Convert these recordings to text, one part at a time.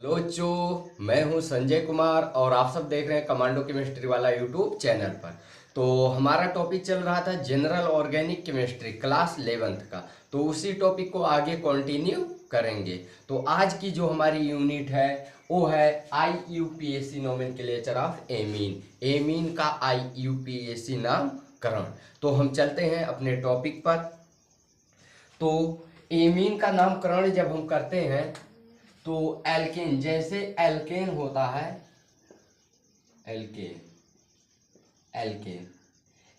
दोस्तों, मैं हूं संजय कुमार और आप सब देख रहे हैं कमांडो केमिस्ट्री वाला यूट्यूब चैनल पर। तो हमारा टॉपिक चल रहा था general organic chemistry class 11th का। तो उसी टॉपिक को आगे कंटिन्यू करेंगे। तो आज की जो हमारी यूनिट है वो है IUPAC nomenclature of amine. Amine का IUPAC नामकरण। तो हम चलते हैं अपने टॉपिक पर। तो एमीन का नामकरण जब हम करते हैं तो एल्केन, जैसे एल्केन होता है, एल्केन एल्केन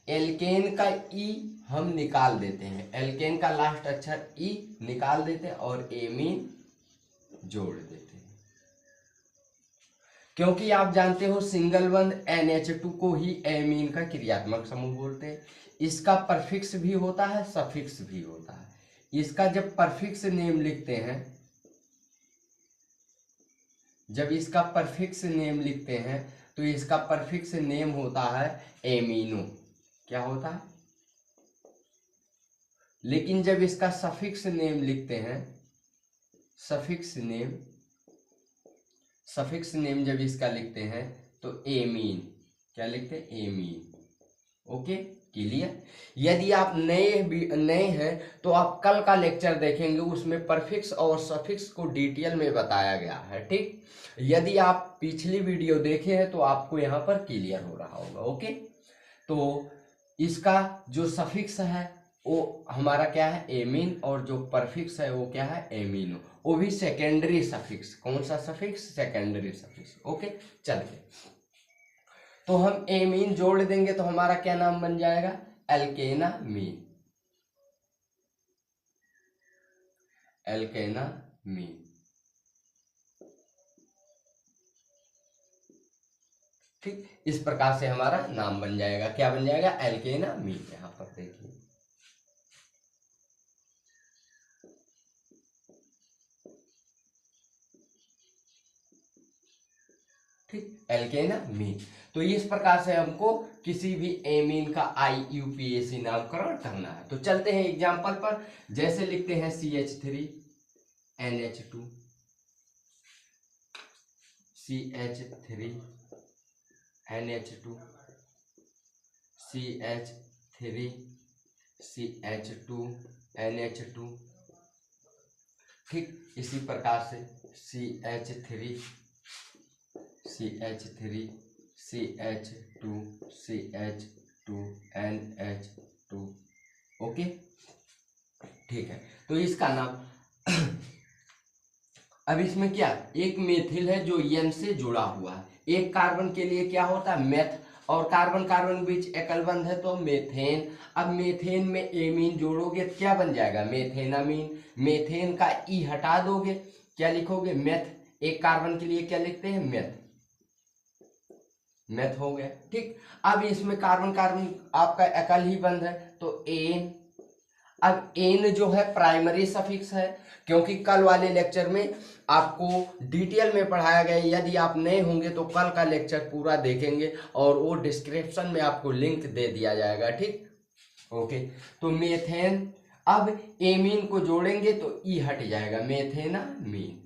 एल्केन का ई हम निकाल देते हैं, एल्केन का लास्ट अक्षर ई निकाल देते हैं और एमीन जोड़ देते हैं। क्योंकि आप जानते हो सिंगल बंद NH2 को ही एमीन का क्रियात्मक समूह बोलते हैं। इसका परफिक्स भी होता है, सफिक्स भी होता है। इसका जब परफिक्स नेम लिखते हैं, जब इसका परफिक्स नेम लिखते हैं तो इसका परफिक्स नेम होता है एमिनो। क्या होता है? लेकिन जब इसका सफिक्स नेम लिखते हैं, सफिक्स नेम जब इसका लिखते हैं तो एमीन। क्या लिखते हैं? एमीन। Okay, clear. यदि आप नए हैं तो आप कल का लेक्चर देखेंगे, उसमें परफिक्स और सफिक्स को डिटेल में बताया गया है। ठीक, यदि आप पिछली वीडियो देखे हैं तो आपको यहाँ पर क्लियर हो रहा होगा। ओके, तो इसका जो सफिक्स है वो हमारा क्या है? एमीन। और जो परफिक्स है वो क्या है? एमीनो। वो भी सेकेंडरी सफिक्स। कौन सा सफिक्स? Secondary suffix. ओके, चलिए तो हम एमीन जोड़ देंगे तो हमारा क्या नाम बन जाएगा? एल्केनामीन। एल्केनामीन। ठीक, इस प्रकार से हमारा नाम बन जाएगा। क्या बन जाएगा? एल्केनामीन। यहां पर देखिए, ठीक, एल्केनामीन। तो इस प्रकार से हमको किसी भी एमीन का IUPAC नामकरण करना है। तो चलते हैं एग्जाम्पल पर। जैसे लिखते हैं CH3NH2, CH3NH2, CH3CH2NH2। ठीक, इसी प्रकार से CH3CH2CH2NH2। ओके, ठीक है। तो इसका नाम अब इसमें क्या, एक मेथिल है जो N से जुड़ा हुआ है। एक कार्बन के लिए क्या होता है? मेथ। और कार्बन कार्बन के बीच एकल बंध है तो मेथेन। अब मेथेन में एमीन जोड़ोगे तो क्या बन जाएगा? मेथेनामीन। मेथेन का ई हटा दोगे, क्या लिखोगे? मेथ। एक कार्बन के लिए क्या लिखते हैं? मेथ। मेथ हो गया। ठीक, अब इसमें कार्बन कार्बन आपका एकल ही बंध है तो एन। अब एन जो है प्राइमरी सफिक्स है, क्योंकि कल वाले लेक्चर में आपको डिटेल में पढ़ाया गया। यदि आप नए होंगे तो कल का लेक्चर पूरा देखेंगे और वो डिस्क्रिप्शन में आपको लिंक दे दिया जाएगा। ठीक, ओके। तो मेथेन, अब एमीन को जोड़ेंगे तो ई हट जाएगा, मेथेनामीन।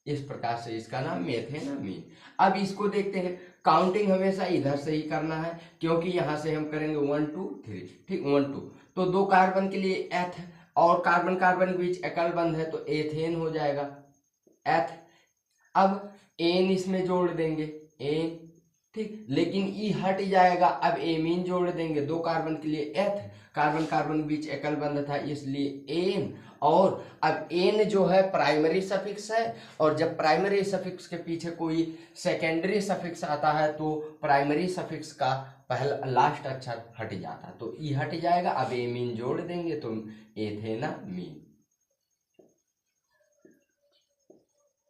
इस प्रकार से इसका नाम मेथेनामीन। अब इसको देखते हैं। काउंटिंग हमेशा इधर से ही करना है, क्योंकि यहां से हम करेंगे 1 2 3। ठीक, 1 2। तो दो कार्बन के लिए एथ, और कार्बन कार्बन के बीच एकल बंध है तो एथेन हो जाएगा, एथ। अब एन इसमें जोड़ देंगे, एन। ठीक, लेकिन ई हट जाएगा। अब एमीन जोड़ देंगे, दो कार्बन के लिए एथ, कार्बन कार्बन के बीच एकल बंध था इसलिए एन। और अब एन जो है प्राइमरी सफिक्स है, और जब प्राइमरी सफिक्स के पीछे कोई सेकेंडरी सफिक्स आता है तो प्राइमरी सफिक्स का पहला लास्ट अक्षर हट जाता है तो ई हट जाएगा। अब एमीन जोड़ देंगे तो एथेनामीन।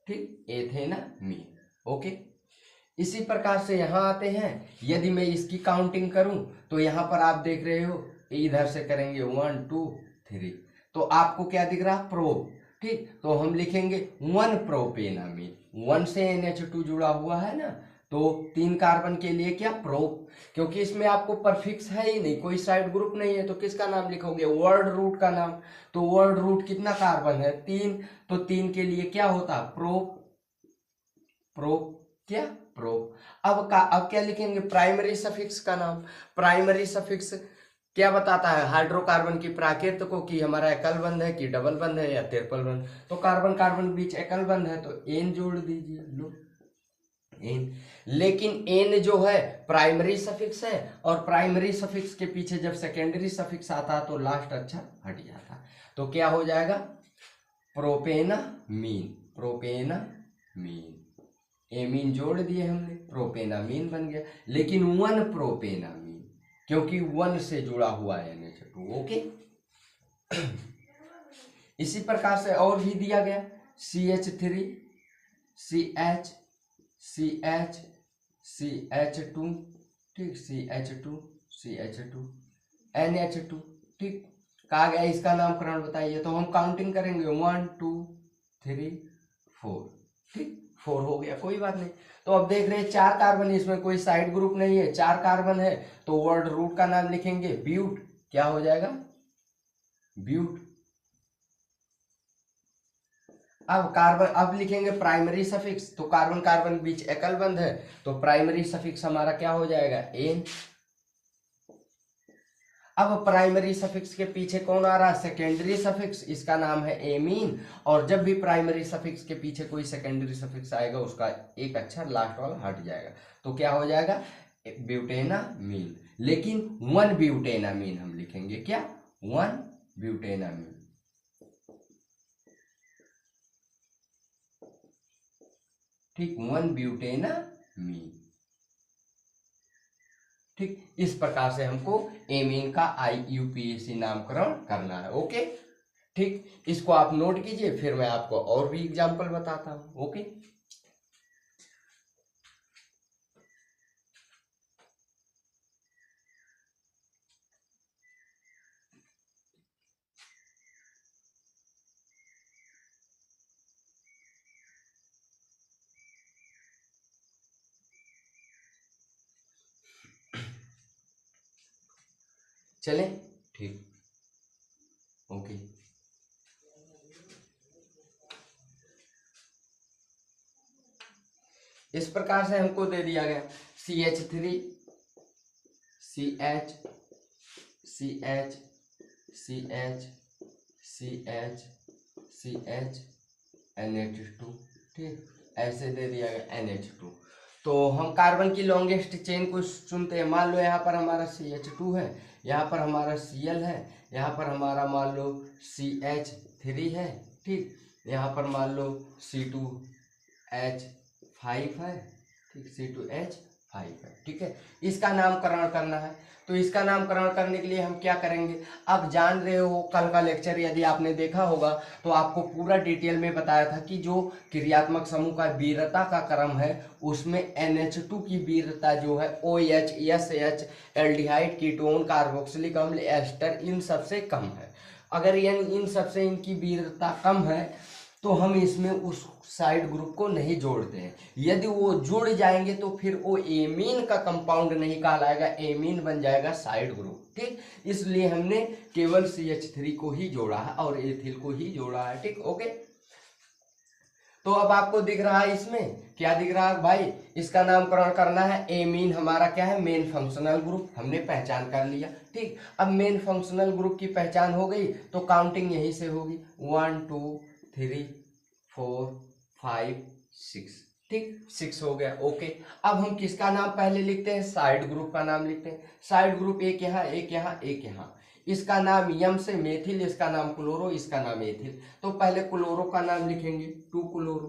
ठीक, एथेनामीन। ओके, इसी प्रकार से यहां आते हैं। यदि मैं इसकी काउंटिंग करूं तो यहां पर आप देख रहे हो, इधर से करेंगे 1 2 3, तो आपको क्या दिख रहा? प्रो। ठीक, तो हम लिखेंगे 1 प्रोपेनामीन। 1 से NH2 जुड़ा हुआ है ना, तो 3 कार्बन के लिए क्या प्रोप, क्योंकि इसमें आपको परफिक्स है ही नहीं, कोई साइड ग्रुप नहीं है, तो किसका नाम लिखोगे, वर्ड रूट का नाम। तो वर्ड रूट कितना कार्बन है, 3, तो 3 के लिए क्या होता है, प्रोप, प्रोप क्या, प्रोप। अब क्या लिखेंगे, प्राइमरी सफिक्स का नाम। प्राइमरी सफिक्स क्या बताता है, हाइड्रोकार्बन की प्राकृत को, कि हमारा एकल बंध है कि डबल बंध है या ट्रिपल बंध। तो कार्बन कार्बन के बीच एकल बंध है तो एन जोड़ दीजिए, लो एन। लेकिन एन जो है प्राइमरी सफिक्स है, और प्राइमरी सफिक्स के पीछे जब सेकेंडरी सफिक्स आता है तो लास्ट अक्षर हट जाता है, तो क्या हो जाएगा, प्रोपेनामीन, प्रोपेनामीन। एमीन जोड़ दिए हमने, प्रोपेनामीन बन गया। लेकिन 1 प्रोपेनामीन, क्योंकि 1 से जुड़ा हुआ है NH2। ओके। इसी प्रकार से और भी दिया गया, CH3 CH CH CH2, ठीक, CH2 CH2 NH2, ठीक। कहा गया इसका नामकरण बताइए, तो हम काउंटिंग करेंगे 1 2 3 4, ठीक, 4 हो गया, कोई बात नहीं। तो अब देख रहे हैं 4 कार्बन, इसमें कोई साइड ग्रुप नहीं है, 4 कार्बन है, तो वर्ड रूट का नाम लिखेंगे ब्यूट, क्या हो जाएगा, ब्यूट। अब कार्बन, अब लिखेंगे प्राइमरी सफिक्स, तो कार्बन कार्बन बीच एकल बंध है, तो प्राइमरी सफिक्स हमारा क्या हो जाएगा, एन। अब प्राइमरी सफिक्स के पीछे कौन आ रहा है, सेकेंडरी सफिक्स, इसका नाम है एमीन। और जब भी प्राइमरी सफिक्स के पीछे कोई सेकेंडरी सफिक्स आएगा उसका एक अक्षर लास्ट वाला हट जाएगा, तो क्या हो जाएगा, ब्यूटेनामीन। लेकिन 1 ब्यूटेनामीन हम लिखेंगे, क्या, 1 ब्यूटेनामीन, ठीक, 1 ब्यूटेनामीन, ठीक। इस प्रकार से हमको एमीन का IUPAC नामकरण करना है। ओके, ठीक, इसको आप नोट कीजिए, फिर मैं आपको और भी एग्जांपल बताता हूं। ओके, चले, ठीक, ओके। इस प्रकार से हमको दे दिया गया CH3 CH CH CH CH CH NH2, ठीक, ऐसे दे दिया गया NH2। तो हम कार्बन की लॉन्गेस्ट चेन को चुनते हैं। मान लो यहाँ पर हमारा CH2 है, यहाँ पर हमारा Cl है, यहाँ पर हमारा मान लो CH3 है, ठीक, यहाँ पर मान लो C2H5 है, ठीक, C2H5 है, ठीक है। इसका नामकरण करना है, तो इसका नामकरण करने के लिए हम क्या करेंगे, अब जान रहे हो, कल का लेक्चर यदि आपने देखा होगा तो आपको पूरा डिटेल में बताया था कि जो क्रियात्मक समूह का वीरता का क्रम है उसमें NH2 की वीरता जो है OH SH aldehyde ketone carboxylic अम्ल एस्टर इन सबसे कम है। अगर इन सबसे इनकी वीरता कम है तो हम इसमें उस साइड ग्रुप को नहीं जोड़ते हैं। यदि वो जुड़ जाएंगे तो फिर वो एमीन का कंपाउंड नहीं कहलाएगा, एमीन बन जाएगा साइड ग्रुप, ठीक। इसलिए हमने केवल CH3 को ही जोड़ा है और एथिल को ही जोड़ा है, ठीक, ओके। तो अब आपको दिख रहा है, इसमें क्या दिख रहा है भाई, इसका नामकरण करना है। एमीन हमारा क्या है, मेन फंक्शनल ग्रुप, हमने पहचान कर लिया, ठीक। अब मेन फंक्शनल ग्रुप की पहचान हो गई तो काउंटिंग यहीं से होगी, 1 2 3 4 5 6, ठीक, 6 हो गया, ओके। अब हम किसका नाम पहले लिखते हैं, साइड ग्रुप का नाम लिखते हैं। साइड ग्रुप एक यहाँ एक यहाँ एक यहाँ, इसका नाम यम से मेथिल, इसका नाम क्लोरो, इसका नाम एथिल। तो पहले क्लोरो का नाम लिखेंगे, 2 क्लोरो,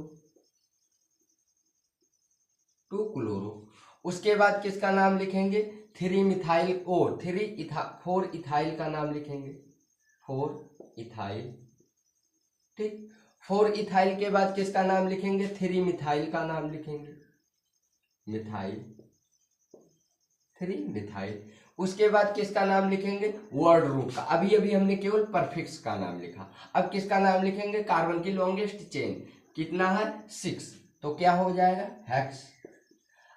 2 क्लोरो। उसके बाद किसका नाम लिखेंगे, 3 मिथाइल ओ 4 इथाइल का नाम लिखेंगे, 4 इथाइल, ठीक। 4 इथाइल के बाद किसका नाम लिखेंगे, 3 मिथाइल का नाम लिखेंगे, मिथाइल, 3 मिथाइल। उसके बाद किसका नाम लिखेंगे, वर्ड रूट का। अभी अभी हमने केवल परफिक्स का नाम लिखा, अब किसका नाम लिखेंगे, कार्बन की लॉन्गेस्ट चेन कितना है, 6, तो क्या हो जाएगा, हेक्स।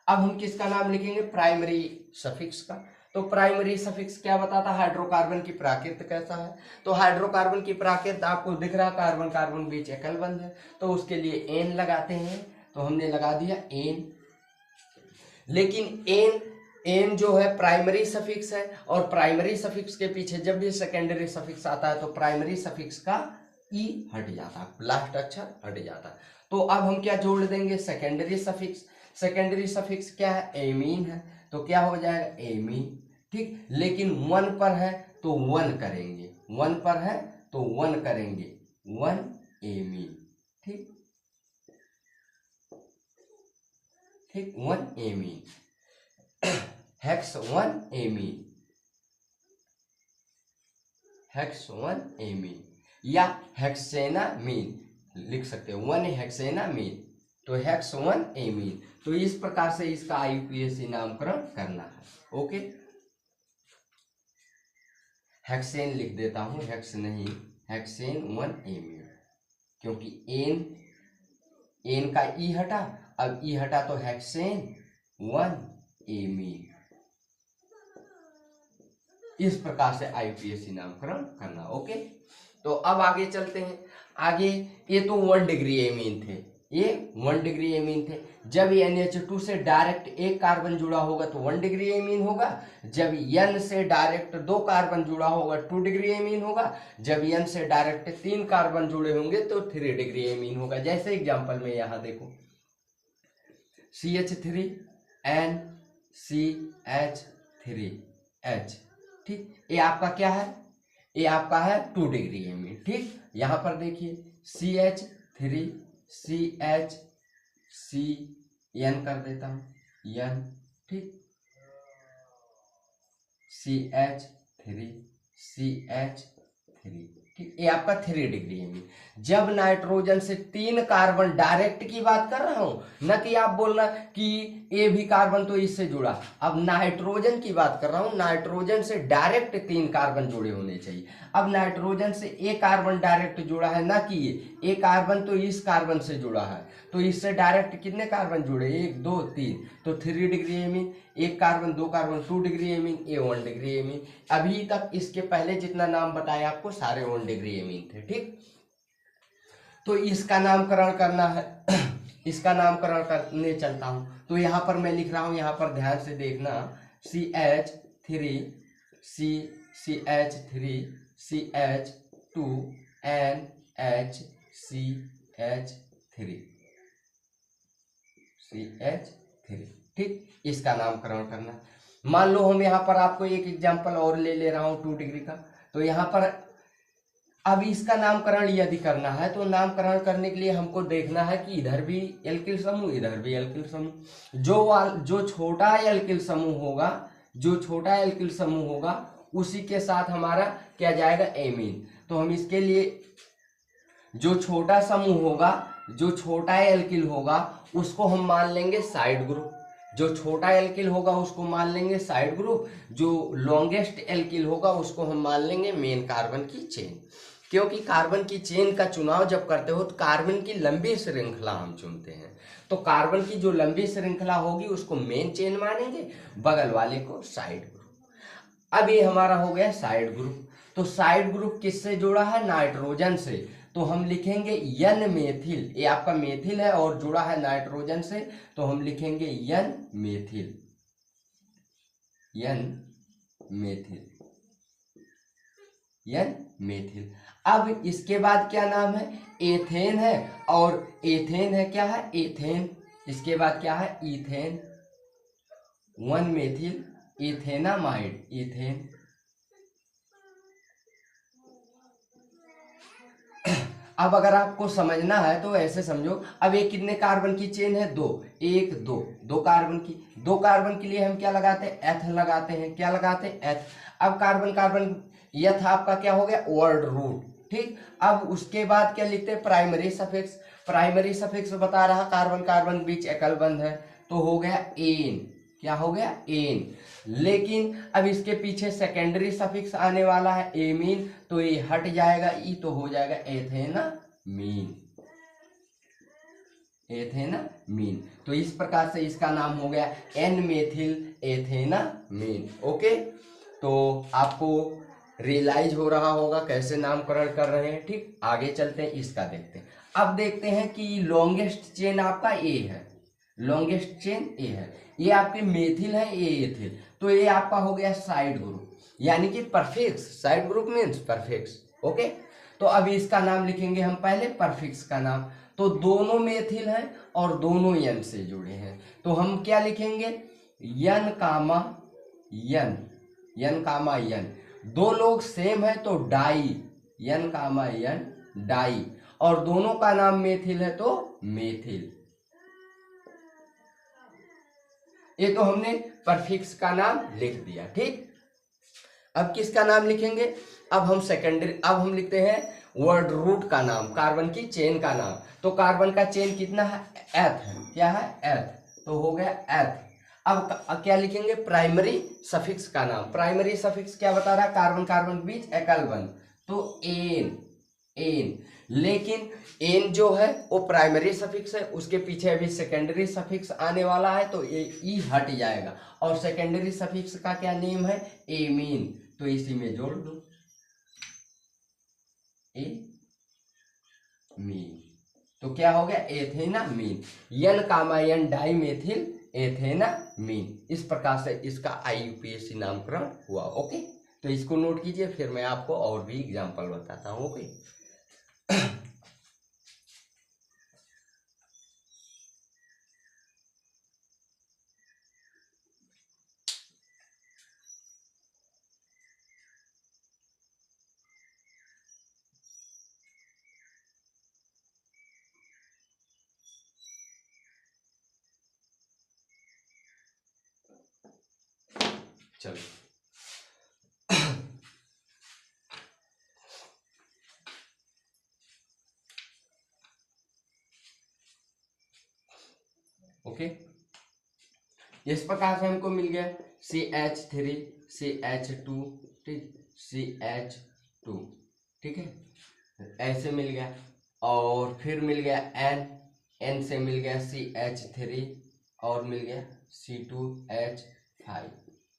अब हम किसका नाम लिखेंगे, प्राइमरी सफिक्स का। तो प्राइमरी सफिक्स क्या बताता है, हाइड्रोकार्बन की प्राकृत कैसा है। तो हाइड्रोकार्बन की प्राकृत आपको दिख रहा है, कार्बन कार्बन बीच एकल बंध है, तो उसके लिए एन लगाते हैं। तो हमने लगा दिया एन, लेकिन एन जो है प्राइमरी सफिक्स है, और प्राइमरी सफिक्स के पीछे जब भी सेकेंडरी सफिक्स आता है तो प्राइमरी सफिक्स का ई हट जाता है, लास्ट अक्षर हट जाता है। तो अब हम क्या जोड़ देंगे, सेकेंडरी सफिक्स। सेकेंडरी सफिक्स क्या है, एमीन है, तो क्या हो जाएगा एमीन, ठीक। लेकिन वन पर है तो वन करेंगे, वन पर है तो वन करेंगे, वन एमीन, ठीक ठीक, one amine, hex one amine, hex one amine, या हेक्सेनामीन लिख सकते हो, वन हेक्सेनामीन, तो हेक्स वन एमीन। तो इस प्रकार से इसका आईयूपीएसी नामकरण करना है। ओके, हेक्सेन लिख देता हूं, हेक्स नहीं, हेक्सेन वन एमीन, क्योंकि एन का ई हटा, अब ई हटा तो हेक्सेन वन एमीन। इस प्रकार से आईयूपीएसी नामकरण करना। ओके, तो अब आगे चलते हैं। आगे ये तो 1 डिग्री एमीन थे, ये 1 डिग्री एमीन थे। जब NH2 से डायरेक्ट एक कार्बन जुड़ा होगा तो 1 डिग्री एमीन होगा। जब N से डायरेक्ट 2 कार्बन जुड़ा होगा 2 डिग्री एमीन होगा। जब N से डायरेक्ट 3 कार्बन जुड़े होंगे तो 3 डिग्री एमीन होगा। जैसे एग्जांपल में यहाँ देखो, CH3 NCH3H, ठीक। ये आपका क्या है, ये आपका है 2 डिग्री एमीन, ठीक। यहां पर देखिए CH3 CN कर देता हूं, N, ठीक, CH3 CH3, ठीक। ये आपका 3 डिग्री एमीन। जब नाइट्रोजन से 3 कार्बन डायरेक्ट की बात कर रहा हूं, न कि आप बोलना कि ये भी कार्बन तो इससे जुड़ा, अब नाइट्रोजन की बात कर रहा हूं। नाइट्रोजन से डायरेक्ट 3 कार्बन जुड़े होने चाहिए। अब नाइट्रोजन से एक कार्बन डायरेक्ट जुड़ा है, ना कि ये एक कार्बन तो इस कार्बन से जुड़ा है, तो इससे डायरेक्ट कितने कार्बन जुड़े, 1 2 3, तो 3 डिग्री एमीन। एक कार्बन 2 कार्बन 2 डिग्री एमीन, ये 1 डिग्री एमीन। अभी तक इसके पहले जितना नाम बताया आपको सारे 1 डिग्री एमीन थे, ठीक। तो इसका नामकरण करना है, इसका नामकरण करने चलता हूं। तो यहां पर मैं लिख रहा हूं, यहां पर ध्यान से देखना, CH3 CH3 CH2 NHCH3 CH3, ठीक। इसका नामकरण करना। मान लो हम यहाँ पर आपको एक एग्जांपल और ले रहा हूँ 2 डिग्री का। तो यहाँ पर अब इसका नामकरण यदि करना है तो नामकरण करने के लिए हमको देखना है कि इधर भी एल्किल समूह, इधर भी एल्किल समूह। जो छोटा एल्किल समूह होगा, जो छोटा एल्किल समूह होगा उसी के साथ हमारा क्या जाएगा, एमीन। तो हम इसके लिए जो छोटा समूह होगा, जो छोटा एल्किल होगा उसको हम मान लेंगे साइड ग्रुप। जो छोटा एल्किल होगा उसको मान लेंगे साइड ग्रुप, जो लॉन्गेस्ट एल्किल होगा उसको हम मान लेंगे मेन कार्बन की चेन। क्योंकि कार्बन की चेन का चुनाव जब करते हो तो कार्बन की लंबी श्रृंखला हम चुनते हैं, तो कार्बन की जो लंबी श्रृंखला होगी उसको मेन चेन मानेंगे, बगल वाले को साइड ग्रुप। अब ये हमारा हो गया साइड ग्रुप। तो साइड ग्रुप किससे जुड़ा है, नाइट्रोजन से। तो हम लिखेंगे N मेथिल, ये आपका मेथिल है और जुड़ा है नाइट्रोजन से, तो हम लिखेंगे N methyl, N methyl, N methyl. अब इसके बाद क्या नाम है, एथेन है, और एथेन है क्या है, एथेन। इसके बाद क्या है, इथेन, 1 मेथिल इथेनामाइड, इथेन। अब अगर आपको समझना है तो ऐसे समझो, अब ये कितने कार्बन की चेन है, 2, 1 2, 2 कार्बन की। 2 कार्बन के लिए हम क्या लगाते हैं, एथ लगाते हैं। क्या लगाते हैं, एथ। अब कार्बन कार्बन यथ आपका क्या हो गया, वर्ड रूट, ठीक। अब उसके बाद क्या लिखते हैं, प्राइमरी सफिक्स। प्राइमरी सफिक्स बता रहा कार्बन कार्बन बीच एकल बंध है, तो हो गया एन। क्या हो गया, एन। लेकिन अब इसके पीछे सेकेंडरी सफिक्स आने वाला है एमीन, तो ये हट जाएगा, ई तो हो जाएगा एथेनामीन, एथेनामीन। तो इस प्रकार से इसका नाम हो गया एन मेथिल एथेनामीन। ओके, तो आपको रियलाइज हो रहा होगा कैसे नामकरण कर रहे हैं। ठीक, आगे चलते हैं, इसका देखते हैं। अब देखते हैं कि लॉन्गेस्ट चेन आपका ए है, लॉन्गेस्ट चेन ए है, ये आपके मेथिल है, ए एथिल, तो ये आपका हो गया साइड ग्रुप, यानी कि prefix. Side group means prefix. Okay, तो अभी इसका नाम लिखेंगे हम पहले परफिक्स का नाम। तो दोनों मेथिल हैं और दोनों यन से जुड़े हैं, तो हम क्या लिखेंगे, यन कामा यन, यन कामा यन। दो लोग सेम है तो डाई, यन कामा यन डाई, और दोनों का नाम मेथिल है तो मेथिल। ये तो हमने परफिक्स का नाम लिख दिया। ठीक, अब किसका नाम लिखेंगे, अब हम सेकेंडरी, अब हम लिखते हैं वर्ड रूट का नाम, कार्बन की चेन का नाम। तो कार्बन का चेन कितना है, एथ है, क्या है, एथ, तो हो गया एथ। अब क्या लिखेंगे, प्राइमरी सफिक्स का नाम। प्राइमरी सफिक्स क्या बता रहा है, कार्बन कार्बन के बीच एकल बंध, तो एन, एन। लेकिन एन जो है वो प्राइमरी सफिक्स है, उसके पीछे अभी सेकेंडरी सफिक्स आने वाला है, तो ये ई हट जाएगा, और सेकेंडरी सफिक्स का क्या नेम है, एमीन, तो इसी में जोड़ दो ए मीन, तो क्या हो गया, एथेनामीन, यन कामा यन डाई मेथिल एथेनामीन। इस प्रकार से इसका IUPAC नामकरण हुआ। ओके, तो इसको नोट कीजिए, फिर मैं आपको और भी एग्जांपल बताता हूँ। ओके, चलो ओके, इस प्रकार से हमको मिल गया CH3 CH2, ठीक, CH2, ठीक है, ऐसे मिल गया, और फिर मिल गया N, N से मिल गया CH3, और मिल गया C2H5,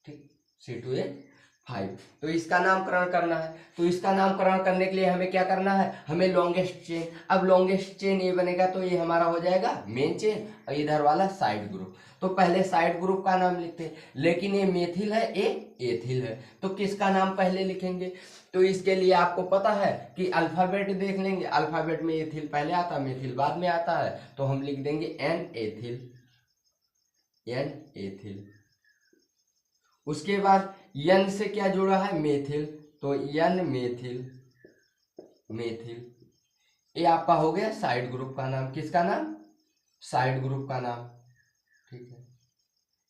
ठीक, C2H5। तो इसका नामकरण करना है, तो इसका नामकरण करने के लिए हमें क्या करना है, हमें लॉन्गेस्ट चेन। अब लॉन्गेस्ट चेन ये बनेगा तो ये हमारा हो जाएगा मेन चेन, और इधर वाला साइड ग्रुप। तो पहले साइड ग्रुप का नाम लिखते हैं, लेकिन ये मेथिल है, ये एथिल है, तो किसका नाम पहले लिखेंगे। तो इसके लिए आपको पता है कि अल्फाबेट देख लेंगे, अल्फाबेट में एथिल पहले आता है, मेथिल बाद में आता है, तो हम लिख देंगे एन एथिल, एन एथिल। उसके बाद यन से क्या जुड़ा है, मेथिल, तो यन मेथिल, मेथिल। ये आपका हो गया साइड ग्रुप का नाम, किसका नाम, साइड ग्रुप का नाम, ठीक है,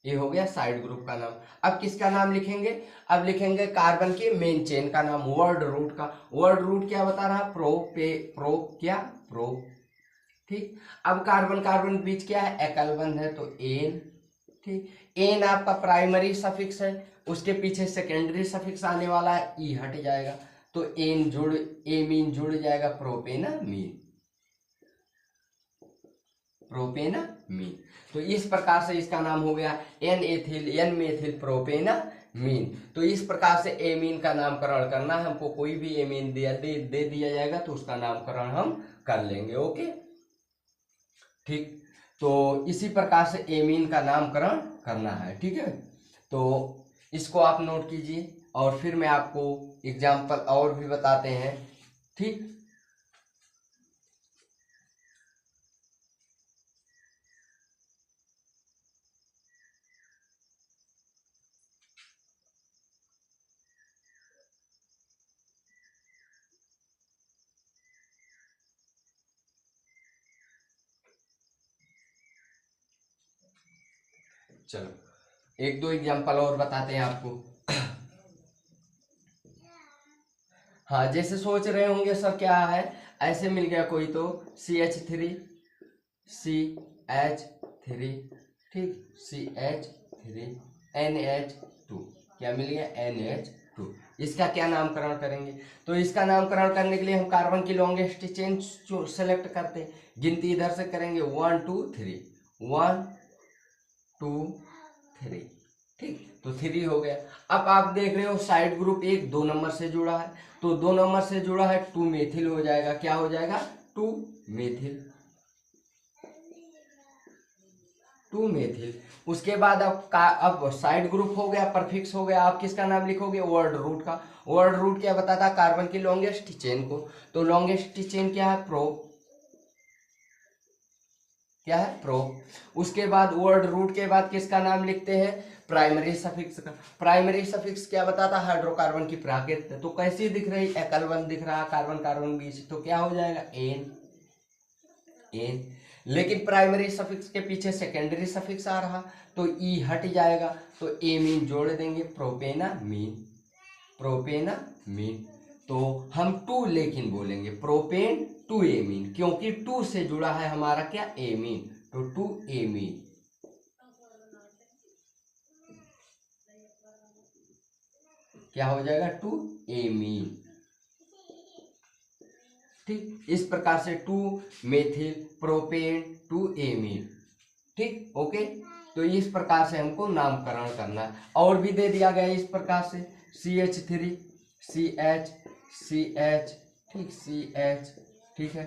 ये हो गया साइड ग्रुप का नाम। अब किसका नाम लिखेंगे, अब लिखेंगे कार्बन के मेन चेन का नाम, वर्ड रूट का। वर्ड रूट क्या बता रहा, प्रो क्या, प्रो, ठीक। अब कार्बन कार्बन बीच क्या है, एकल बंध है, तो एन, ठीक। एन आपका प्राइमरी सफिक्स है, उसके पीछे सेकेंडरी सफिक्स आने वाला है, ई हट जाएगा, तो एन जुड़, एमीन जुड़ जाएगा, प्रोपेनामीन, प्रोपेनामीन। तो इस प्रकार से इसका नाम हो गया N ethyl, N methyl propanamine. तो इस प्रकार से एमीन का नामकरण करना है हमको, कोई भी एमीन दे दिया जाएगा तो उसका नामकरण हम कर लेंगे। ओके, ठीक, तो इसी प्रकार से एमीन का नामकरण करना है, ठीक है। तो इसको आप नोट कीजिए, और फिर मैं आपको एग्जाम्पल और भी बताते हैं, ठीक। चलो एक दो एग्जाम्पल और बताते हैं आपको। हाँ, जैसे सोच रहे होंगे सर क्या है, ऐसे मिल गया कोई, तो CH3 CH3, ठीक, CH3 NH2, क्या मिल गया, NH2, इसका क्या नामकरण करेंगे? तो इसका नामकरण करने के लिए हम कार्बन की लॉन्गेस्ट चेन सेलेक्ट करते हैं। गिनती इधर से करेंगे 1 2 3, 1 2 3, ठीक, तो 3 हो गया। अब आप देख रहे हो साइड ग्रुप एक 2 नंबर से जुड़ा है, तो 2 नंबर से जुड़ा है 2 मेथिल हो जाएगा। क्या हो जाएगा? 2 मेथिल, 2 मेथिल। उसके बाद अब साइड ग्रुप हो गया, परफिक्स हो गया। आप किसका नाम लिखोगे? वर्ड रूट का। वर्ड रूट क्या बताता है? कार्बन की लॉन्गेस्ट चेन को। तो लॉन्गेस्ट चेन क्या है? प्रोप। क्या है? प्रोप। उसके बाद वर्ड रूट के बाद किसका नाम लिखते हैं? प्राइमरी सफिक्स का। प्राइमरी सफिक्स क्या बताता है? हाइड्रोकार्बन की प्राकृत। तो कैसी दिख रही? एकल बंध दिख रहा, कार्बन कार्बन बीच, तो क्या हो जाएगा? N, N. लेकिन प्राइमरी सफिक्स के पीछे सेकेंडरी सफिक्स आ रहा, तो ई हट जाएगा, तो एमीन जोड़ देंगे, प्रोपेनामीन, प्रोपेनामीन। तो हम 2 लेकिन बोलेंगे प्रोपेन 2 एमीन, क्योंकि 2 से जुड़ा है हमारा क्या? एमीन, तो 2 एमीन। क्या हो जाएगा? 2 एमीन, ठीक। इस प्रकार से 2 मेथिल प्रोपेन 2 एमीन, ठीक, ओके। तो इस प्रकार से हमको नामकरण करना है। और भी दे दिया गया इस प्रकार से CH3 CH CH, ठीक, CH, ठीक है,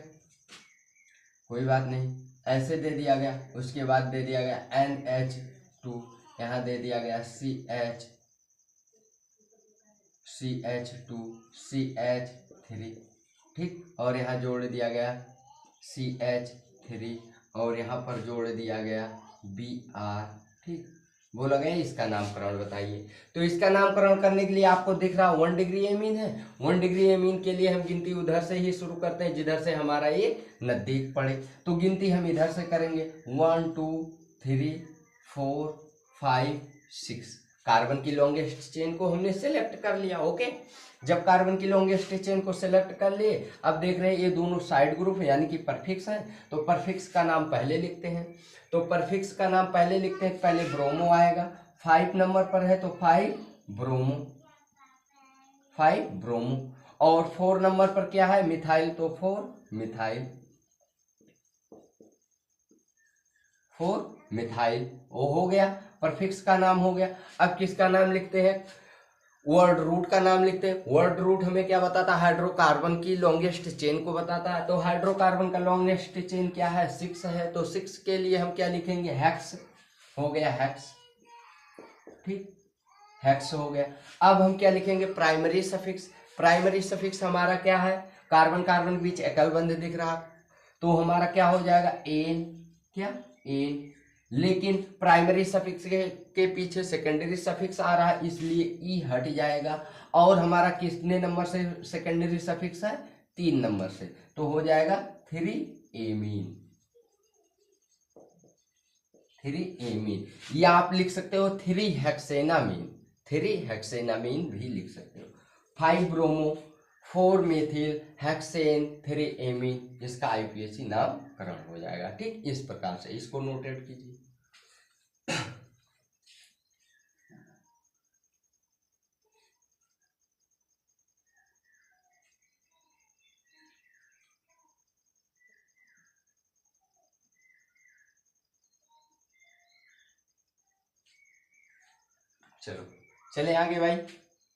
कोई बात नहीं, ऐसे दे दिया गया। उसके बाद दे दिया गया NH2, यहाँ दे दिया गया CH CH2 CH3, ठीक, और यहाँ जोड़ दिया गया CH3, और यहाँ पर जोड़ दिया गया Br, ठीक। बोला गया इसका नामकरण बताइए। तो इसका नामकरण करने के लिए आपको दिख रहा 1 डिग्री एमीन है। 1 डिग्री एमीन के लिए हम गिनती उधर से ही शुरू करते हैं जिधर से हमारा ये नजदीक पड़े। तो गिनती हम इधर से करेंगे 1 2 3 4 5 6। कार्बन की लॉन्गेस्ट चेन को हमने सेलेक्ट कर लिया, ओके। जब कार्बन की लॉन्गेस्ट चेन को सेलेक्ट कर लिए, अब देख रहे हैं ये दोनों साइड ग्रुप है यानी कि परफिक्स है, तो परफिक्स का नाम पहले लिखते हैं। तो परफिक्स का नाम पहले लिखते हैं, पहले ब्रोमो आएगा, 5 नंबर पर है तो 5 ब्रोमो, 5 ब्रोमो। और 4 नंबर पर क्या है? मिथाइल, तो 4 मिथाइल, 4 मिथाइल। ओ हो गया, परफिक्स का नाम हो गया। अब किसका नाम लिखते हैं? वर्ड रूट का नाम लिखते हैं। वर्ड रूट हमें क्या बताता है? हाइड्रोकार्बन की लॉन्गेस्ट चेन को बताता है। तो हाइड्रोकार्बन का लॉन्गेस्ट चेन क्या है? 6 है, तो 6 के लिए हम क्या लिखेंगे? हेक्स, हो गया हेक्स, ठीक, हेक्स हो गया। अब हम क्या लिखेंगे? Primary suffix. प्राइमरी सफिक्स हमारा क्या है? कार्बन कार्बन के बीच एकल बंध दिख रहा, तो हमारा क्या हो जाएगा? एन, क्या? एन। लेकिन प्राइमरी सफिक्स के पीछे सेकेंडरी सफिक्स आ रहा है, इसलिए ई हट जाएगा। और हमारा कितने नंबर से सेकेंडरी सफिक्स है? 3 नंबर से, तो हो जाएगा 3 एमीन, 3 एमीन। या आप लिख सकते हो 3 हेक्सेनामीन, 3 हेक्सेनामीन भी लिख सकते हो। 5 ब्रोमो 4 मेथिल हेक्सेन 3 एमीन, इसका IUPAC नामकरण हो जाएगा, ठीक। इस प्रकार से इसको नोटेट कीजिए। चलो चले आगे भाई,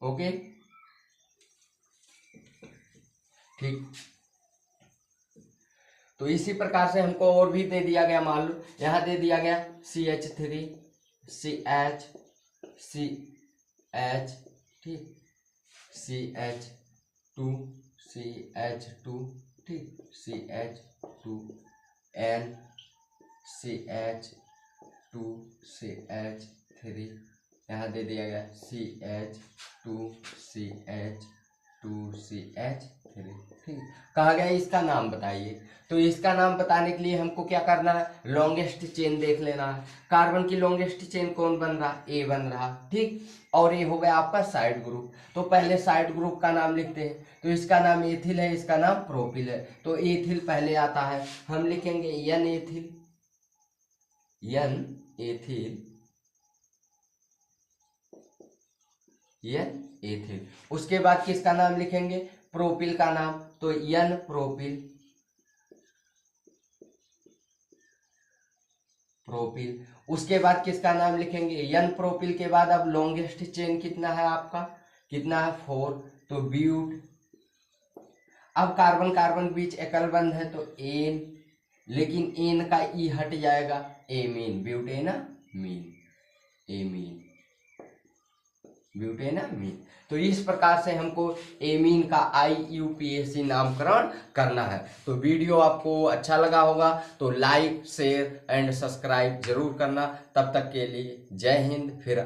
ओके, ठीक। तो इसी प्रकार से हमको और भी दे दिया गया, मान लो यहाँ दे दिया गया CH3 CH CH, ठीक, CH2 CH2, ठीक, CH2 N CH2 CH3, यहाँ दे दिया गया CH2 CH2 CH3, ठीक। कहा गया इसका नाम बताइए। तो इसका नाम बताने के लिए हमको क्या करना है? लॉन्गेस्ट चेन देख लेना है। कार्बन की लॉन्गेस्ट चेन कौन बन रहा? ए बन रहा, ठीक। और ये हो गया आपका साइड ग्रुप। तो पहले साइड ग्रुप का नाम लिखते हैं। तो इसका नाम एथिल है, इसका नाम प्रोपिल है, तो एथिल पहले आता है, हम लिखेंगे N ethyl, N ethyl, N ethyl. उसके बाद किसका नाम लिखेंगे, प्रोपिल का नाम, तो एन प्रोपिल, प्रोपिल। उसके बाद किसका नाम लिखेंगे, एन प्रोपिल के बाद अब लॉन्गेस्ट चेन कितना है आपका, कितना है 4, तो ब्यूट। अब कार्बन कार्बन बीच एकल बंध है तो एन, लेकिन एन का ई हट जाएगा, एमीन, ब्यूटेनामीन, एमीन, ब्यूटेनामीन। तो इस प्रकार से हमको एमीन का IUPAC नामकरण करना है। तो वीडियो आपको अच्छा लगा होगा तो लाइक शेयर एंड सब्सक्राइब जरूर करना। तब तक के लिए जय हिंद। फिर